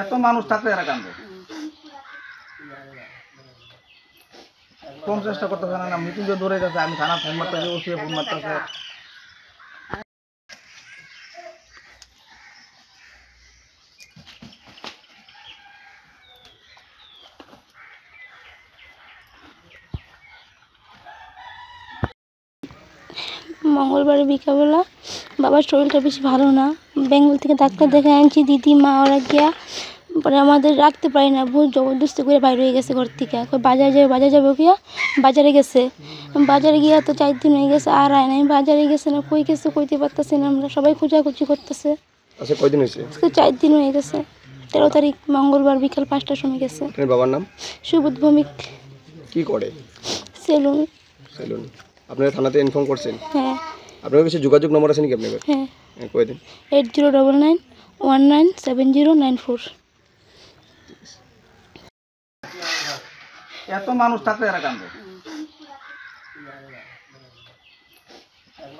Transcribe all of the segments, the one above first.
এত মানুষ থাকতে এরা কান্দে কম চেষ্টা করতেছে না মৃত্যুঞ্জয় দৌড়ে গেছে আমি থানা ফোন মারতেছি ওসিএ ফোন মারতেছে মঙ্গলবার বিকালবেলা বাবার শরীরটা বেশি ভালো না, বেঙ্গল থেকে ডাক্তার দেখে আনছি, দিদি মা ওরা গিয়া পরে আমাদের রাখতে পারি না, বহুত জবরদস্তি করে বাইরে হয়ে গেছে ঘর থেকে। বাজার যাবে গিয়া বাজারে গেছে, বাজারে গিয়া তো 4 দিন হয়ে গেছে আর আয় নাই, বাজারে গেছে না কই গেছে কইতে পারতেছি না, আমরা সবাই খোঁজাখুঁজি করতেছে। আচ্ছা কয়দিন হয়েছে? 4 দিন হয়ে গেছে। 13 তারিখ মঙ্গলবার বিকাল 5টার সময় গেছে। আপনার বাবার নাম? সুবোধ ভৌমিক। কি করে? সেলুন। সেলুন। আপনারা থানাতে ইনফর্ম করছেন? হ্যাঁ। আপনার কাছে যোগাযোগ নম্বর আছে নাকি আপনার? হ্যাঁ। কই দিন? 8099197094। এত মানুষ থাকতে এরা কান্দে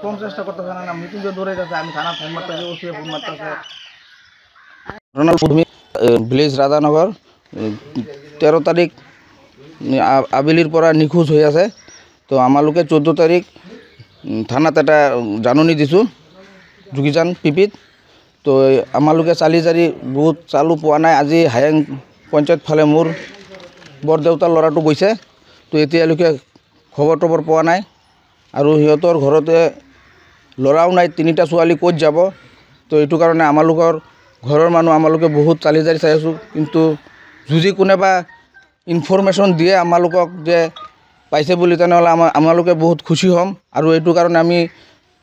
কম চেষ্টা করতেছে না মৃত্যুঞ্জয় দৌড়ে গেছে আমি থানা ফোন মারতেছি ওসিএ ফোন মারতেছে। ভিলেজ রাধানগর 13 তারিখ আবেলির পৰা নিখোঁজ হৈ আছে। তো আমালোকে 14 তাৰিখ থানাত এটা জাননী দিছোঁ যোগীজান পিপিত। তো আমালোকে চালি জাৰি বহুত চালু পোৱা নাই। আজি হায়েং পঞ্চায়ত ফালে মোৰ বৰদেউতাৰ ল'ৰাটো গৈছে, তো এতিয়ালৈকে খবৰ টবৰ পোৱা নাই। আৰু সিহঁতৰ ঘৰতে ল'ৰাও নাই, 3টা ছোৱালী ক'ত যাব। তো এইটো কাৰণে আমালোকৰ ঘৰৰ মানুহ আমালোকে বহুত চালি জাৰি চাই আছোঁ, কিন্তু যদি কোনোবা ইনফৰমেশ্যন দিয়ে আমালোকক যে পাইছে বুলি, তেনেহ'লে আমালোকে বহুত খুশি হ'ম। আৰু এইটো কাৰণে আমি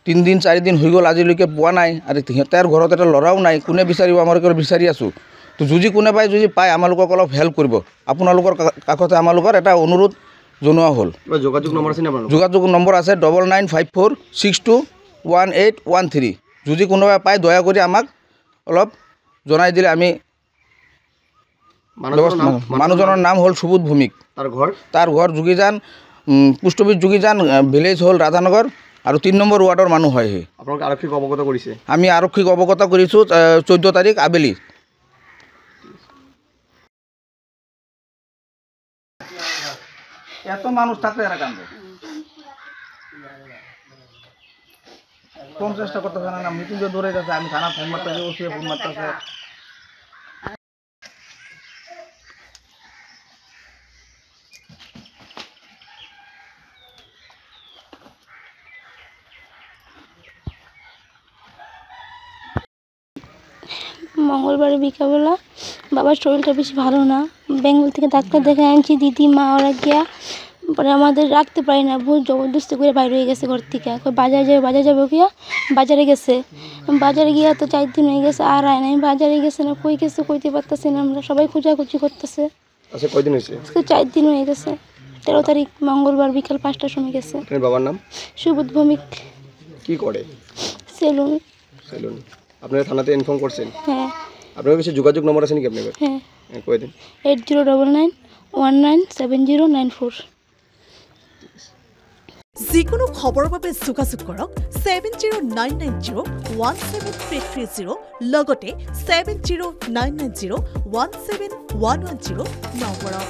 3 দিন 4 দিন হৈ গ'ল আজিলৈকে পোৱা নাই, আৰু সিহঁতৰ ঘৰত এটা ল'ৰাও নাই, কোনে বিচাৰিব, আমালোকে বিচাৰি আছোঁ। তো যদি কোনোবাই যদি পায় আমালোকক অলপ হেল্প কৰিব। আপোনালোকৰ কাষতে আমালোকৰ এটা অনুৰোধ জনোৱা হ'ল। যোগাযোগ নম্বৰ আছে নে আপোনাৰ? যোগাযোগ নম্বৰ আছে 9954621813। যদি কোনোবাই পায় দয়া কৰি আমাক অলপ জনাই দিলে আমি। মানুহজনৰ নাম হ'ল সুবোধ ভৌমিক। তাৰ ঘৰ Jogijan, post office Jogijan, village হ'ল ৰাধানগৰ, আৰু 3 নম্বৰ ৱাৰ্ডৰ মানুহ হয়। আপোনালোকে আৰক্ষীক অৱগত কৰিছে? আমি আৰক্ষীক অৱগত কৰিছোঁ 14 তাৰিখ আবেলি। এত মানুষ থাকতে এরা কান্দে কম চেষ্টা করতেছে না মৃত্যুঞ্জয় দৌড়ে গেছে আমি থানা ফোন মারতেছি ওসিএ ফোন মারতেছে। মঙ্গলবার বিকালবেলা বাবার শরীরটা বেশি ভালো না, বেঙ্গল থেকে ডাক্তার দেখে আনছি, দিদি মা ওরা গিয়া পরে আমাদের রাখতে পারি না, বহুত জবরদস্তি করে বাইরে হয়ে গেছে ঘর থেকে। বাজার যাবে গিয়া বাজারে গেছে, বাজারে গিয়া তো 4 দিন হয়ে গেছে আর আয় নাই, বাজারে গেছে না কই গেছে কইতে পারতেছি না, আমরা সবাই খোঁজাখুঁজি করতেছে। আচ্ছা কয়দিন হয়েছে? 4 দিন হয়ে গেছে। 13 তারিখ মঙ্গলবার বিকাল 5টার সময় গেছে। আপনার বাবার নাম? সুবোধ ভৌমিক। কি করে? সেলুন। সেলুন। আপনারা থানাতে ইনফর্ম করছেন? হ্যাঁ। আপনার কাছে যোগাযোগ নম্বর আছে নাকি আপনার? হ্যাঁ। কই দিন? 8099197094। যিকোনো খবৰৰ বাবে যোগাযোগ কৰক 7099017330 লগতে 7099017110 নম্বৰত।